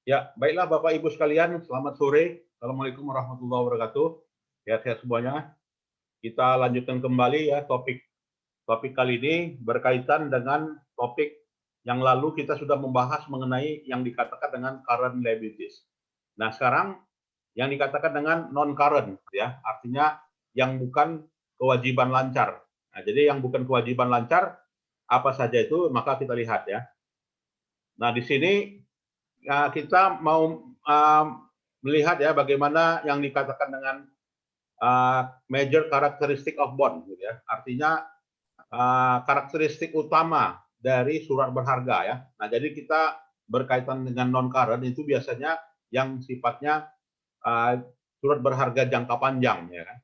Ya, baiklah Bapak Ibu sekalian, selamat sore. Assalamualaikum warahmatullahi wabarakatuh. Sehat-sehat semuanya. Kita lanjutkan kembali ya topik topik kali ini berkaitan dengan topik yang lalu kita sudah membahas mengenai yang dikatakan dengan current liabilities. Nah, sekarang yang dikatakan dengan non current ya, artinya yang bukan kewajiban lancar. Nah, jadi yang bukan kewajiban lancar apa saja itu maka kita lihat ya. Nah, di sini kita mau melihat ya bagaimana yang dikatakan dengan major characteristic of bond, gitu ya. Artinya karakteristik utama dari surat berharga ya. Nah, jadi kita berkaitan dengan non current itu biasanya yang sifatnya uh, surat berharga jangka panjang ya kan.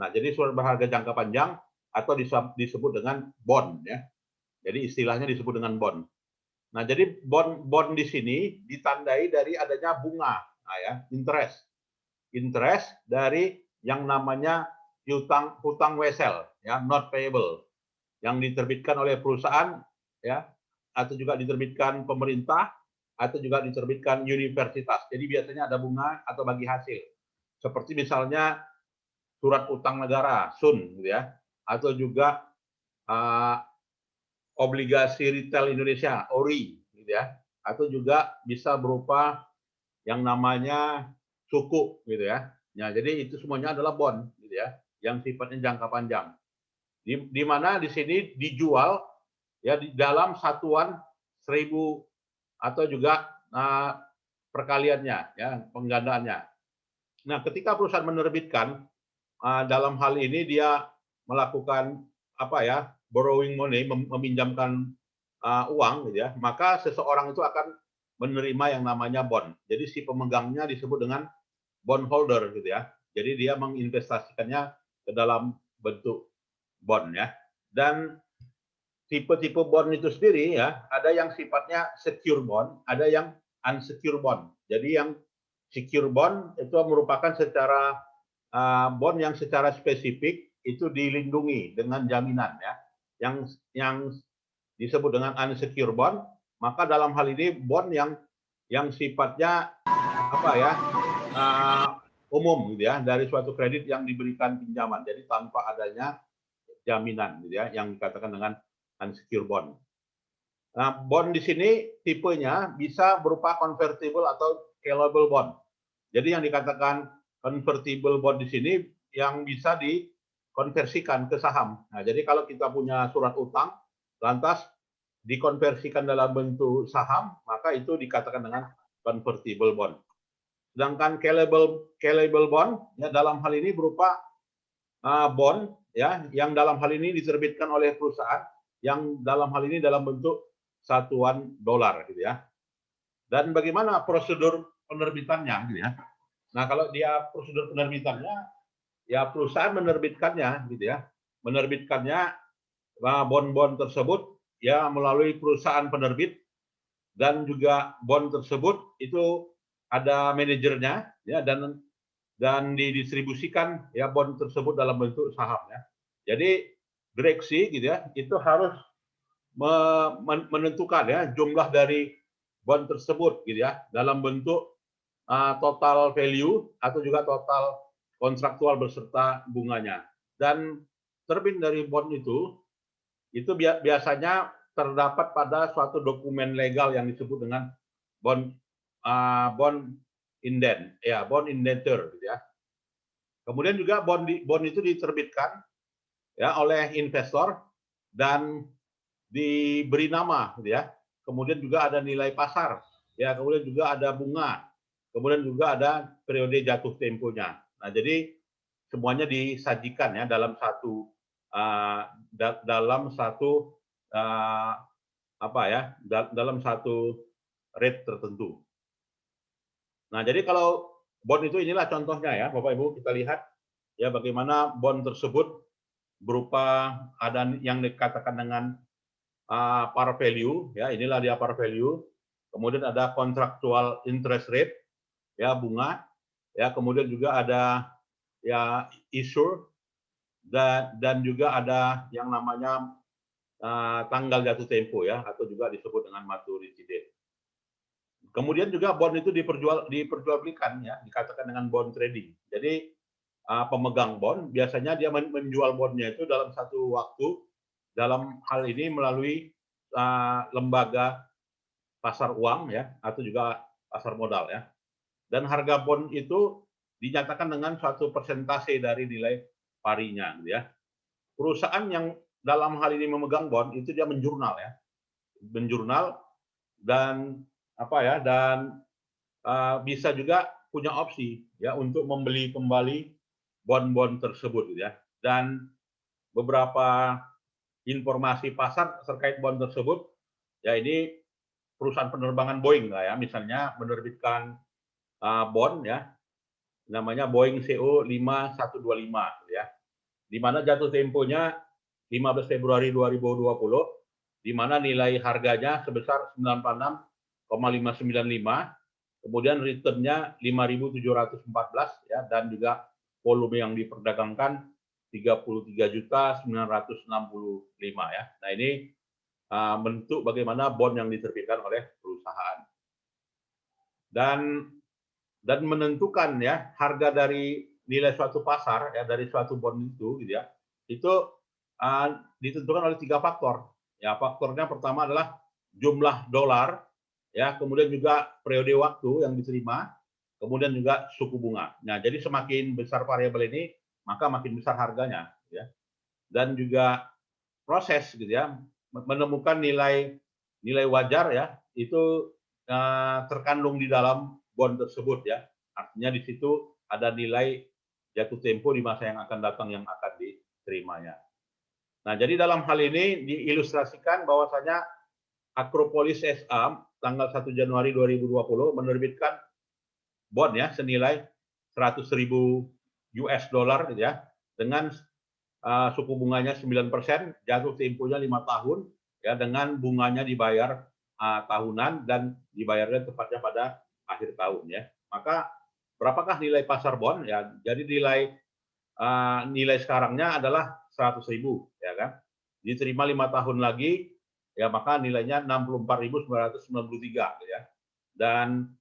Nah, jadi surat berharga jangka panjang atau disebut dengan bond ya. Jadi istilahnya disebut dengan bond. Nah, jadi bond di sini ditandai dari adanya bunga, nah ya, interest dari yang namanya hutang wesel, ya, not payable, yang diterbitkan oleh perusahaan, ya, atau juga diterbitkan pemerintah, atau juga diterbitkan universitas. Jadi biasanya ada bunga atau bagi hasil, seperti misalnya surat utang negara (SUN), gitu ya, atau juga uh, obligasi retail Indonesia (ORI), gitu ya, atau juga bisa berupa yang namanya suku, gitu ya. Nah, jadi itu semuanya adalah bond, gitu ya, yang sifatnya jangka panjang. Di mana di sini dijual ya di dalam satuan 1.000 atau juga perkaliannya, ya penggandaannya. Nah, ketika perusahaan menerbitkan dalam hal ini dia melakukan apa ya borrowing money, meminjamkan uang, gitu ya, maka seseorang itu akan menerima yang namanya bond. Jadi si pemegangnya disebut dengan bondholder, gitu ya. Jadi dia menginvestasikannya ke dalam bentuk bond ya. Dan tipe-tipe bond itu sendiri ya, ada yang sifatnya secure bond, ada yang unsecure bond. Jadi yang secure bond itu merupakan secara bond yang secara spesifik itu dilindungi dengan jaminan ya. Yang disebut dengan unsecure bond, maka dalam hal ini bond yang sifatnya apa ya umum gitu ya dari suatu kredit yang diberikan pinjaman. Jadi tanpa adanya jaminan gitu ya yang dikatakan dengan unsecured bond. Nah, bond di sini tipenya bisa berupa convertible atau callable bond. Jadi yang dikatakan convertible bond di sini yang bisa dikonversikan ke saham. Nah, jadi kalau kita punya surat utang, lantas dikonversikan dalam bentuk saham, maka itu dikatakan dengan convertible bond. Sedangkan callable bond ya dalam hal ini berupa bond ya yang dalam hal ini diterbitkan oleh perusahaan yang dalam hal ini dalam bentuk satuan dolar gitu ya. Dan bagaimana prosedur penerbitannya gitu ya. Nah, kalau dia prosedur penerbitannya ya perusahaan menerbitkannya gitu ya. Menerbitkannya bond-bond tersebut ya melalui perusahaan penerbit dan juga bond tersebut itu ada manajernya ya dan didistribusikan ya bond tersebut dalam bentuk saham ya. Jadi direksi gitu ya itu harus menentukan ya jumlah dari bond tersebut gitu ya dalam bentuk total value atau juga total kontraktual beserta bunganya. Dan terbit dari bond itu biasanya terdapat pada suatu dokumen legal yang disebut dengan bond bond indent ya bond indenture gitu ya. Kemudian juga bond itu diterbitkan ya oleh investor dan diberi nama gitu ya. Kemudian juga ada nilai pasar ya, kemudian juga ada bunga. Kemudian juga ada periode jatuh temponya. Nah, jadi semuanya disajikan ya dalam satu dalam satu apa ya dalam satu rate tertentu. Nah, jadi kalau bond itu inilah contohnya ya, Bapak Ibu kita lihat ya bagaimana bond tersebut berupa ada yang dikatakan dengan par value ya, inilah dia par value. Kemudian ada contractual interest rate ya bunga ya, kemudian juga ada ya issue dan juga ada yang namanya tanggal jatuh tempo ya atau juga disebut dengan maturity date. Kemudian juga bond itu diperjualbelikan ya, dikatakan dengan bond trading. Jadi pemegang bond biasanya dia menjual bondnya itu dalam satu waktu, dalam hal ini melalui lembaga pasar uang ya, atau juga pasar modal ya. Dan harga bond itu dinyatakan dengan suatu persentase dari nilai parinya gitu ya. Perusahaan yang dalam hal ini memegang bond itu dia menjurnal ya, menjurnal dan apa ya, dan bisa juga punya opsi ya untuk membeli kembali bond-bond tersebut gitu ya. Dan beberapa informasi pasar terkait bond tersebut ya, ini perusahaan penerbangan Boeing lah ya, misalnya menerbitkan bond ya, namanya Boeing CO 5125 ya, di mana jatuh temponya 15 Februari 2020, di mana nilai harganya sebesar 96,595, kemudian returnnya 5.714 ya, dan juga volume yang diperdagangkan 33.965 ya. Nah ini bentuk bagaimana bond yang diterbitkan oleh perusahaan. Dan menentukan ya harga dari nilai suatu pasar ya, dari suatu bond itu gitu ya, itu ditentukan oleh 3 faktor. Ya, faktornya pertama adalah jumlah dolar ya, kemudian juga periode waktu yang diterima, kemudian juga suku bunga. Nah, jadi semakin besar variabel ini, maka makin besar harganya ya. Dan juga proses gitu ya, menemukan nilai wajar ya, itu terkandung di dalam bond tersebut ya. Artinya di situ ada nilai jatuh tempo di masa yang akan datang yang akan diterimanya. Nah, jadi dalam hal ini diilustrasikan bahwasanya Acropolis SA tanggal 1 Januari 2020 menerbitkan bond ya senilai 100.000 US dollar gitu ya, dengan suku bunganya 9%, jatuh temponya 5 tahun ya, dengan bunganya dibayar tahunan dan dibayarnya tepatnya pada akhir tahun ya. Maka berapakah nilai pasar bond ya? Jadi nilai sekarangnya adalah 100.000 ya kan. Diterima 5 tahun lagi ya, maka nilainya 64.993 ya. Dan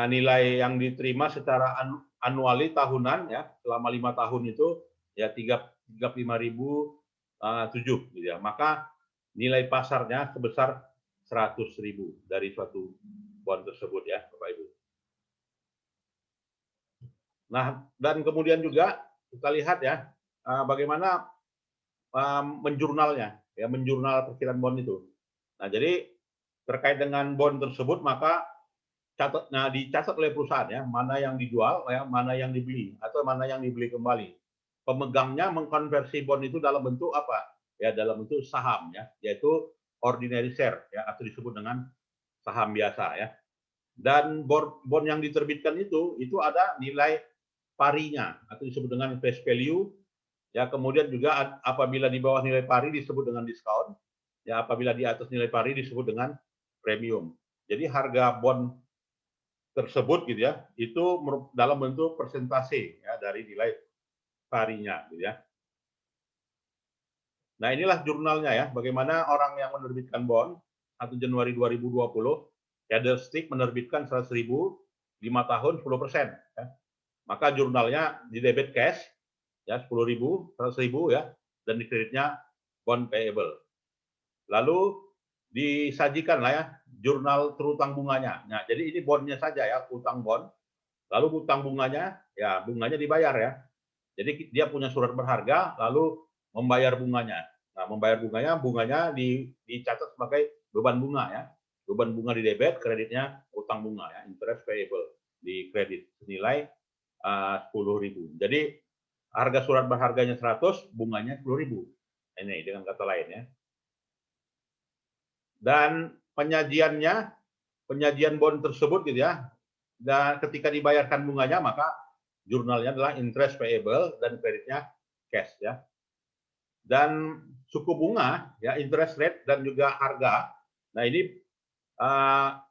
nilai yang diterima secara anuali tahunan ya, selama 5 tahun itu ya 35.007 gitu ya. Maka nilai pasarnya sebesar 100.000 dari suatu bond tersebut ya, Bapak Ibu. Nah, dan kemudian juga kita lihat ya bagaimana menjurnalnya ya, menjurnal perkiraan bond itu. Nah, jadi terkait dengan bond tersebut maka dicatat oleh perusahaan ya, mana yang dijual ya, mana yang dibeli atau mana yang dibeli kembali. Pemegangnya mengkonversi bond itu dalam bentuk apa? Ya, dalam bentuk saham ya, yaitu ordinary share ya, atau disebut dengan saham biasa ya. Dan bond yang diterbitkan itu ada nilai parinya atau disebut dengan face value ya. Kemudian juga apabila di bawah nilai pari disebut dengan diskon ya, apabila di atas nilai pari disebut dengan premium. Jadi harga bond tersebut gitu ya, itu dalam bentuk persentase ya dari nilai parinya gitu ya. Nah, inilah jurnalnya ya, bagaimana orang yang menerbitkan bond 1 Januari 2020, Candlestick menerbitkan 100.000, 5 tahun 10%. Ya. Maka jurnalnya di debit cash ya 10.000, 100.000 ya, dan di kreditnya bond payable. Lalu disajikan lah ya jurnal terutang bunganya. Nah, jadi ini bondnya saja ya, utang bond. Lalu utang bunganya, ya bunganya dibayar ya. Jadi dia punya surat berharga, lalu membayar bunganya. Nah, membayar bunganya dicatat sebagai beban bunga ya. Beban bunga di debit, kreditnya utang bunga ya, interest payable di kredit senilai 10.000. Jadi harga surat berharganya 100, bunganya 10.000. Ini dengan kata lain ya. Dan penyajian bond tersebut gitu ya, dan ketika dibayarkan bunganya maka jurnalnya adalah interest payable dan kreditnya cash ya. Dan suku bunga ya, interest rate dan juga harga. Nah, ini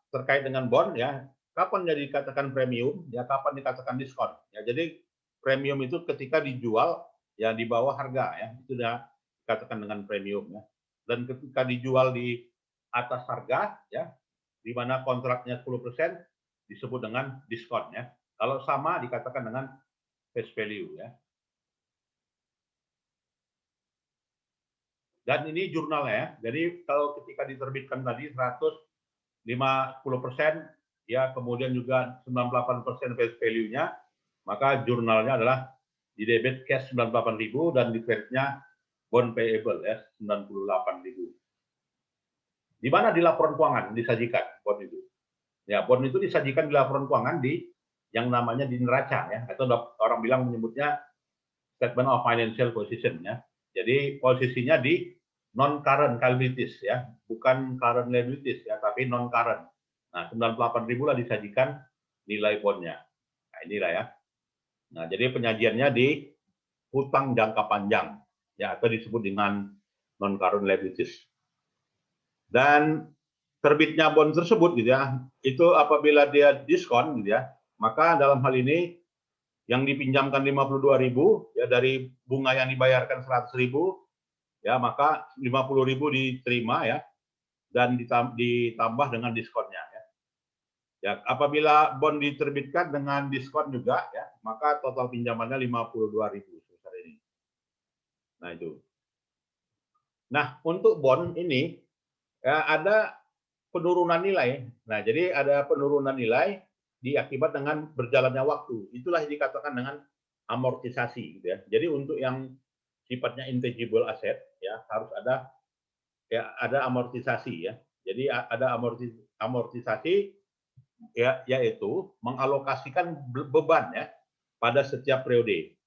terkait dengan bond ya, kapan jadi dikatakan premium ya, kapan dikatakan diskon ya. Jadi premium itu ketika dijual ya di bawah harga ya, itu sudah dikatakan dengan premium ya. Dan ketika dijual di atas harga ya, di mana kontraknya 10% disebut dengan diskon ya. Kalau sama dikatakan dengan face value ya. Dan ini jurnalnya ya. Jadi kalau ketika diterbitkan tadi 150% ya, kemudian juga 98% face value-nya, maka jurnalnya adalah di debit cash 98.000 dan di kreditnya bond payable ya 98.000. Di mana di laporan keuangan disajikan bond itu? Ya, bond itu disajikan di laporan keuangan di yang namanya di neraca ya, atau orang bilang menyebutnya statement of financial position ya. Jadi posisinya di non current liabilities ya, bukan current liabilities ya, tapi non current. Nah, 98.000 lah disajikan nilai bondnya. Nah, inilah ya. Nah, jadi penyajiannya di hutang jangka panjang ya, atau disebut dengan non current liabilities. Dan terbitnya bond tersebut gitu ya, itu apabila dia diskon gitu ya, maka dalam hal ini yang dipinjamkan 52.000 ya, dari bunga yang dibayarkan 100.000 ya, maka 50.000 diterima ya, dan ditambah dengan diskonnya ya. Ya, apabila bond diterbitkan dengan diskon juga ya, maka total pinjamannya 52.000 sebesar ini. Nah, itu. Nah, untuk bond ini ya, ada penurunan nilai. Nah, jadi ada penurunan nilai diakibat dengan berjalannya waktu. Itulah yang dikatakan dengan amortisasi gitu ya. Jadi untuk yang sifatnya intangible asset ya, harus ada amortisasi ya. Jadi ada amortisasi ya, yaitu mengalokasikan beban ya pada setiap periode,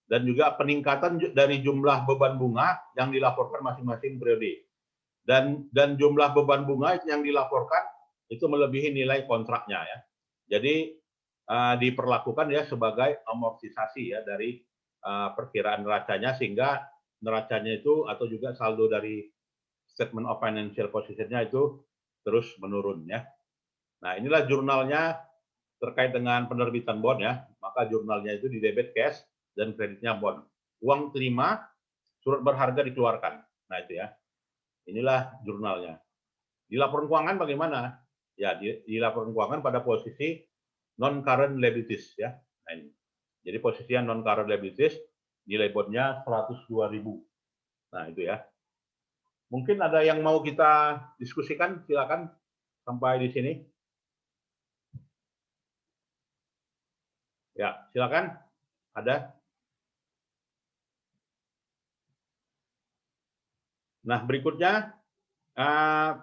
dan juga peningkatan dari jumlah beban bunga yang dilaporkan masing-masing periode, dan jumlah beban bunga yang dilaporkan itu melebihi nilai kontraknya ya. Jadi diperlakukan ya sebagai amortisasi ya dari perkiraan neracanya, sehingga neracanya itu atau juga saldo dari statement of financial position-nya itu terus menurun ya. Nah, inilah jurnalnya terkait dengan penerbitan bond ya. Maka jurnalnya itu di debit cash dan kreditnya bond. Uang terima, surat berharga dikeluarkan. Nah, itu ya. Inilah jurnalnya. Di laporan keuangan bagaimana? Ya, di laporan keuangan pada posisi non current liabilities ya. Nah, ini. Jadi posisinya non current liabilities, nilai bondnya 102.000. Nah, itu ya. Mungkin ada yang mau kita diskusikan, silakan sampai di sini. Ya, silakan. Ada? Nah, berikutnya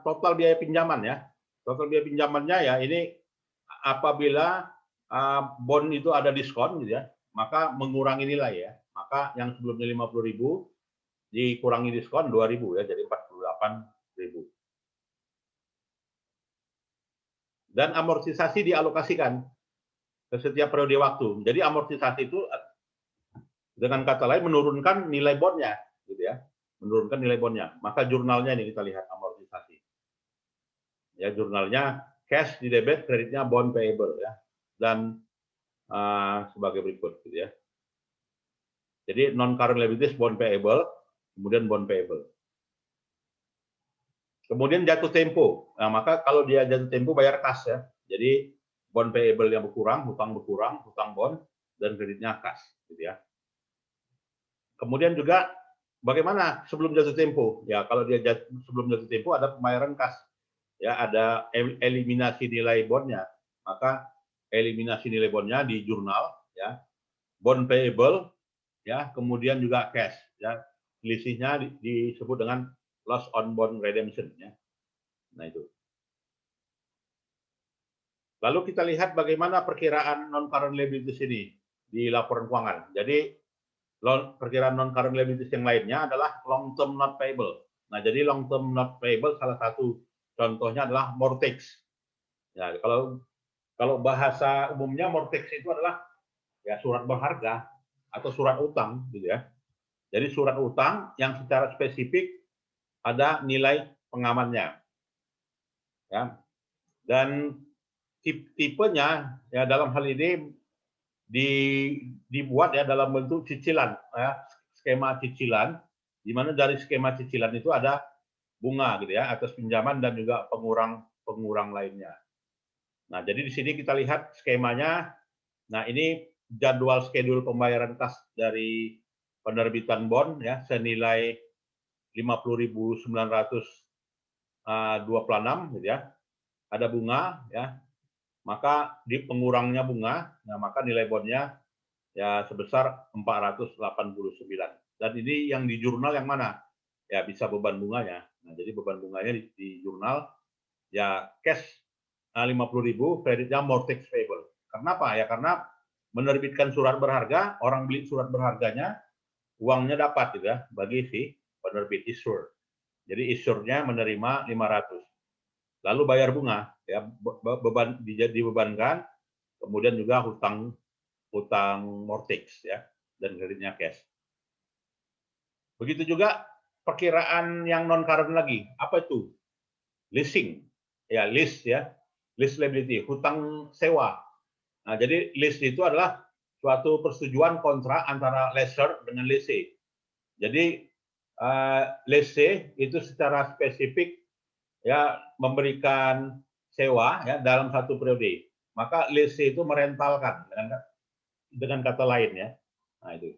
total biaya pinjaman ya. Total biaya pinjamannya ya, ini apabila bond itu ada diskon gitu ya, maka mengurangi nilai ya. Maka yang sebelumnya 50.000 dikurangi diskon 2.000 ya, jadi 48.000. Dan amortisasi dialokasikan ke setiap periode waktu. Jadi amortisasi itu dengan kata lain menurunkan nilai bondnya gitu ya. Menurunkan nilai bondnya. Maka jurnalnya ini kita lihat amortisasi. Ya, jurnalnya cash di debit, kreditnya bond payable ya. Dan sebagai berikut gitu ya. Jadi non current liabilities bond payable, kemudian bond payable. Kemudian jatuh tempo. Nah, maka kalau dia jatuh tempo bayar kas ya. Jadi bond payable yang berkurang, hutang bond, dan kreditnya kas gitu ya. Kemudian juga bagaimana sebelum jatuh tempo? Ya, kalau dia sebelum jatuh tempo ada pembayaran kas. Ya, ada eliminasi nilai bondnya. Maka eliminasi nilai bondnya di jurnal ya. Bond payable ya, kemudian juga cash ya. Selisihnya disebut dengan loss on bond redemption ya. Nah, itu. Lalu kita lihat bagaimana perkiraan non current liabilities ini di laporan keuangan. Jadi perkiraan non current liabilities yang lainnya adalah long term not payable. Nah, jadi long term not payable salah satu contohnya adalah mortgage. Ya, kalau bahasa umumnya mortgage itu adalah ya surat berharga atau surat utang gitu ya. Jadi surat utang yang secara spesifik ada nilai pengamannya. Ya. Dan tipenya ya dalam hal ini dibuat ya dalam bentuk cicilan ya, skema cicilan, di mana dari skema cicilan itu ada bunga gitu ya atas pinjaman dan juga pengurang pengurang lainnya. Nah, jadi di sini kita lihat skemanya. Nah, ini jadwal schedule pembayaran kas dari penerbitan bond ya senilai 50.926 gitu ya. Ada bunga ya. Maka di pengurangnya bunga, nah maka nilai bondnya ya sebesar 489. Dan ini yang di jurnal yang mana? Ya bisa beban bunganya. Nah, jadi beban bunganya di jurnal ya cash 50.000, kreditnya mortgage payable. Kenapa? Ya karena menerbitkan surat berharga, orang beli surat berharganya, uangnya dapat gitu ya bagi si penerbit issuer. Jadi issuernya menerima 500. Lalu bayar bunga ya beban dibebankan, kemudian juga hutang mortgage ya dan kreditnya cash. Begitu juga perkiraan yang non current lagi. Apa itu? Leasing. Ya, lease ya. Lease liability, hutang sewa. Nah, jadi lease itu adalah suatu persetujuan kontrak antara lessor dengan lessee. Jadi lessee itu secara spesifik ya memberikan sewa ya dalam satu periode. Maka lessee itu merentalkan dengan kata lain ya. Nah, itu.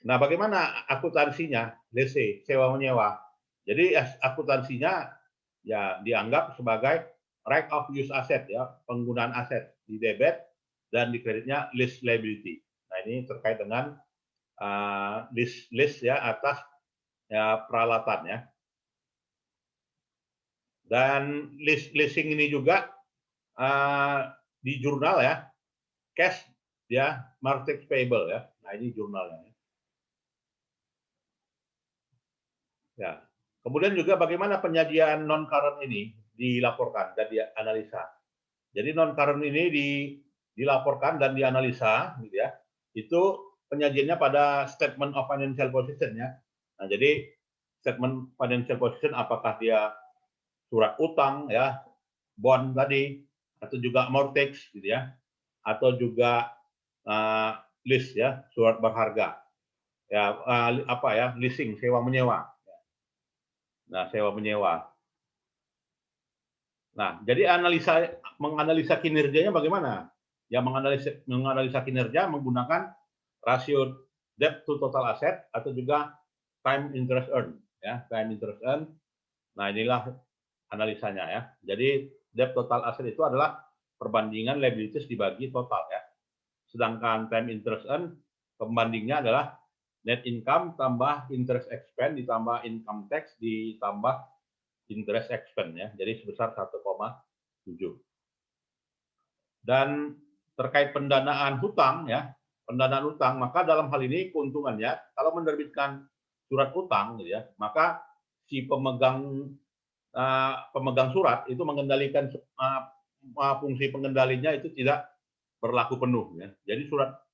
Nah, bagaimana akuntansinya? Lessee, sewa menyewa. Jadi akuntansinya ya dianggap sebagai right of use asset ya, penggunaan aset di debit dan di kreditnya lease liability. Nah, ini terkait dengan lease ya atas ya peralatan ya. Dan leasing ini juga di jurnal ya, cash ya, mortgage payable ya. Nah, ini jurnalnya. Ya. Kemudian juga bagaimana penyajian non current ini dilaporkan dan dianalisa. Jadi non current ini dilaporkan dan dianalisa, gitu ya. Itu penyajiannya pada statement of financial position ya. Nah, jadi statement financial position apakah dia surat utang ya, bond tadi, atau juga mortgage gitu ya, atau juga lease ya, surat berharga ya, apa ya, leasing, sewa menyewa. Nah, sewa menyewa. Nah, jadi menganalisa kinerjanya bagaimana? Ya, menganalisa kinerja menggunakan rasio debt to total asset atau juga time interest earn. Ya, time interest earn. Nah, inilah analisanya ya. Jadi debt total asset itu adalah perbandingan liabilities dibagi total ya. Sedangkan time interest earn pembandingnya adalah net income tambah interest expense ditambah income tax ditambah interest expense ya. Jadi sebesar 1,7. Dan terkait pendanaan hutang ya, pendanaan hutang, maka dalam hal ini keuntungannya kalau menerbitkan surat hutang gitu ya, maka si pemegang surat itu mengendalikan fungsi pengendalinya itu tidak berlaku penuh ya. Jadi surat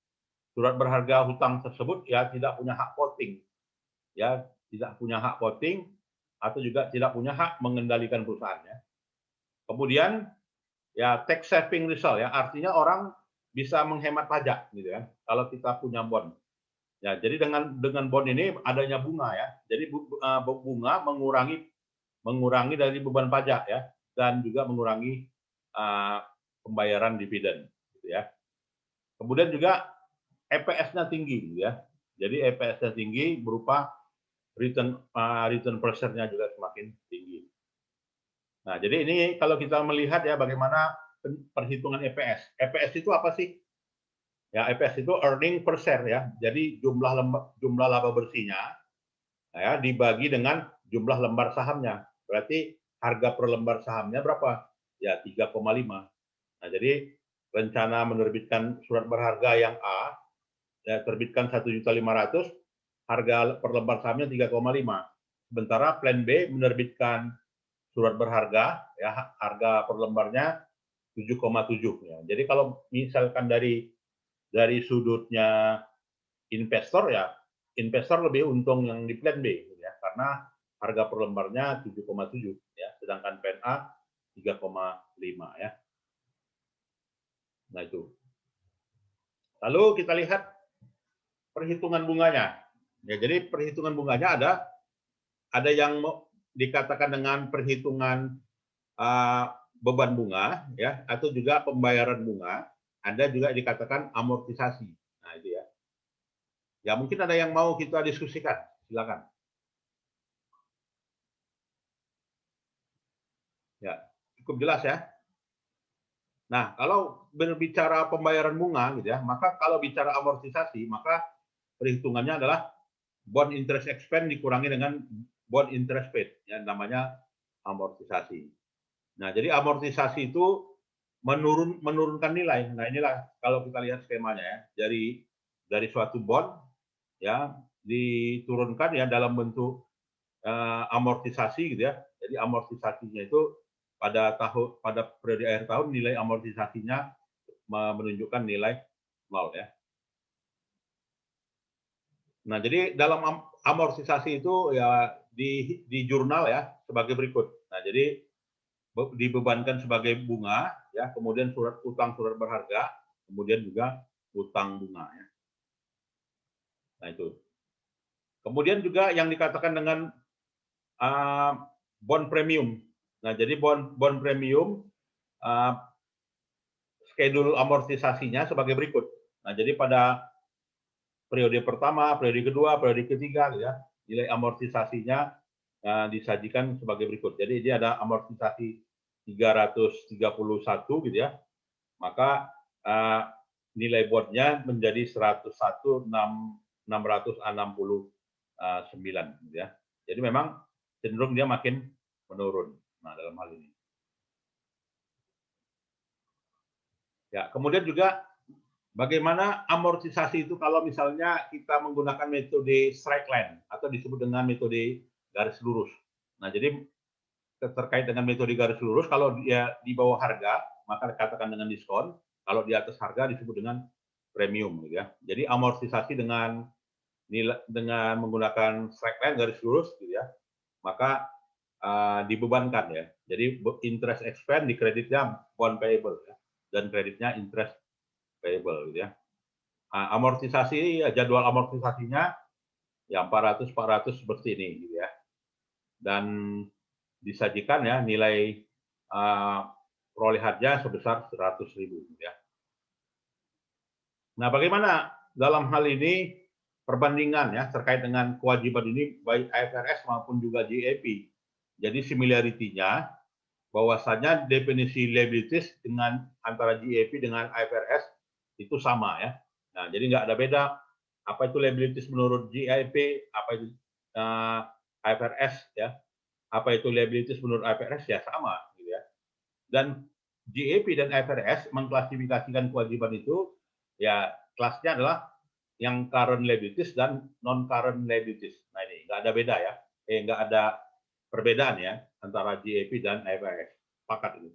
berharga hutang tersebut ya tidak punya hak voting. Ya, tidak punya hak voting atau juga tidak punya hak mengendalikan perusahaannya. Kemudian ya tax saving result ya, artinya orang bisa menghemat pajak gitu ya kalau kita punya bond. Ya, jadi dengan bond ini adanya bunga ya. Jadi bunga mengurangi dari beban pajak ya dan juga mengurangi pembayaran dividen gitu ya. Kemudian juga EPS-nya tinggi gitu ya. Jadi EPS-nya tinggi berupa return per share-nya juga semakin tinggi. Nah, jadi ini kalau kita melihat ya bagaimana perhitungan EPS. EPS itu apa sih? Ya, EPS itu earning per share ya. Jadi jumlah laba bersihnya ya dibagi dengan jumlah lembar sahamnya. Berarti harga per lembar sahamnya berapa? Ya 3,5. Nah, jadi rencana menerbitkan surat berharga yang A ya terbitkan 1.500.000, harga per lembar sahamnya 3,5. Sementara plan B menerbitkan surat berharga ya harga per lembarnya 7,7 ya. Jadi kalau misalkan dari sudutnya investor ya investor lebih untung yang di plan B ya karena harga per lembarnya 7,7 ya sedangkan plan A 3,5 ya. Nah itu. Lalu kita lihat perhitungan bunganya. Ya, jadi perhitungan bunganya ada yang dikatakan dengan perhitungan beban bunga, ya, atau juga pembayaran bunga, ada juga dikatakan amortisasi. Nah, itu ya. Ya, mungkin ada yang mau kita diskusikan, silakan. Ya, cukup jelas ya. Nah, kalau berbicara pembayaran bunga, gitu ya, maka kalau bicara amortisasi, maka perhitungannya adalah bond interest expense dikurangi dengan bond interest paid, ya, namanya amortisasi. Nah, jadi amortisasi itu menurunkan nilai. Nah, inilah kalau kita lihat skemanya ya, dari suatu bond ya diturunkan ya dalam bentuk amortisasi gitu ya. Jadi amortisasinya itu pada periode akhir tahun nilai amortisasinya menunjukkan nilai nol ya. Nah, jadi dalam amortisasi itu ya di jurnal ya sebagai berikut. Nah, jadi dibebankan sebagai bunga ya, kemudian surat utang surat berharga, kemudian juga utang bunga ya. Nah, itu. Kemudian juga yang dikatakan dengan bond premium. Nah, jadi bond premium schedule amortisasinya sebagai berikut. Nah, jadi pada periode pertama, periode kedua, periode ketiga, ya, nilai amortisasinya disajikan sebagai berikut. Jadi dia ada amortisasi 331 gitu ya, maka nilai bondnya menjadi 101.669 gitu ya. Jadi memang cenderung dia makin menurun. Nah, dalam hal ini. Ya, kemudian juga bagaimana amortisasi itu kalau misalnya kita menggunakan metode straight line atau disebut dengan metode garis lurus. Nah, jadi terkait dengan metode garis lurus, kalau dia di bawah harga, maka dikatakan dengan diskon. Kalau di atas harga disebut dengan premium, gitu ya. Jadi amortisasi dengan menggunakan straight line garis lurus, gitu ya, maka dibebankan ya. Jadi interest expense di kreditnya bond payable ya, dan kreditnya interest payable, gitu ya. Amortisasi jadwal amortisasinya ya 400 seperti ini, gitu ya. Dan disajikan ya nilai perolehannya sebesar 100.000 ya. Nah, bagaimana dalam hal ini perbandingan ya terkait dengan kewajiban ini baik IFRS maupun juga GAAP. Jadi similarity-nya bahwasanya definisi liabilities dengan antara GAAP dengan IFRS itu sama ya. Nah, jadi nggak ada beda apa itu liabilities menurut GAAP, apa itu IFRS ya. Apa itu liabilities menurut IFRS ya sama gitu ya. Dan GAAP dan IFRS mengklasifikasikan kewajiban itu ya kelasnya adalah yang current liabilities dan non current liabilities. Nah, ini nggak ada beda ya. Nggak ada perbedaan ya antara GAAP dan IFRS. Sepakat ini.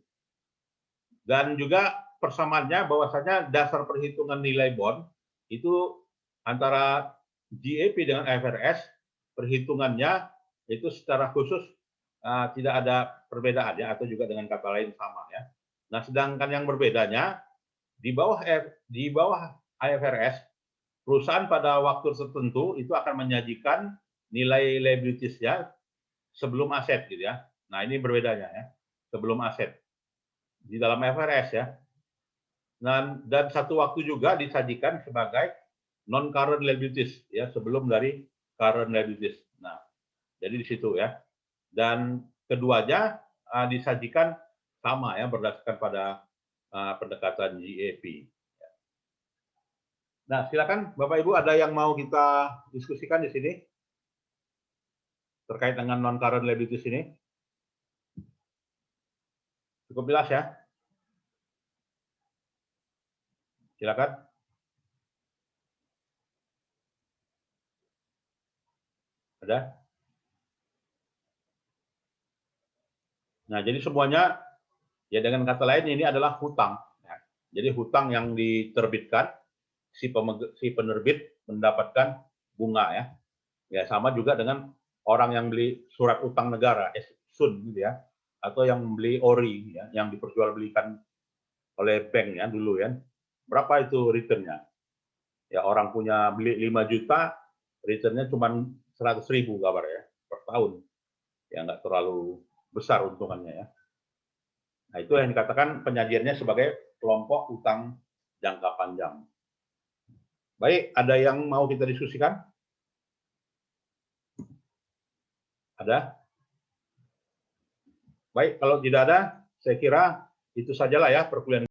Dan juga persamaannya bahwasanya dasar perhitungan nilai bond itu antara GAAP dengan IFRS perhitungannya itu secara khusus tidak ada perbedaan ya, atau juga dengan kata lain sama ya. Nah, sedangkan yang berbedanya di bawah IFRS perusahaan pada waktu tertentu itu akan menyajikan nilai liabilities-nya sebelum aset gitu ya. Nah, ini berbedanya ya, sebelum aset di dalam IFRS ya. Dan satu waktu juga disajikan sebagai non current liabilities ya, sebelum dari current liabilities. Nah, jadi di situ ya. Dan keduanya disajikan sama ya berdasarkan pada pendekatan GAAP. Nah, silakan Bapak Ibu ada yang mau kita diskusikan di sini terkait dengan non current liabilities ini. Cukup jelas ya? Silakan. Ada? Nah, jadi semuanya ya dengan kata lain ini adalah hutang. Ya. Jadi hutang yang diterbitkan si penerbit mendapatkan bunga ya. Ya sama juga dengan orang yang beli surat utang negara SUN gitu ya, atau yang membeli ORI ya, yang diperjualbelikan oleh bank ya dulu ya. Berapa itu returnnya? Ya orang punya beli 5 juta, returnnya cuma 100.000 kabar ya per tahun. Ya nggak terlalu besar untungannya ya. Nah, itu yang dikatakan penyajiannya sebagai kelompok utang jangka panjang. Baik, ada yang mau kita diskusikan? Ada? Baik, kalau tidak ada, saya kira itu sajalah ya perkuliahan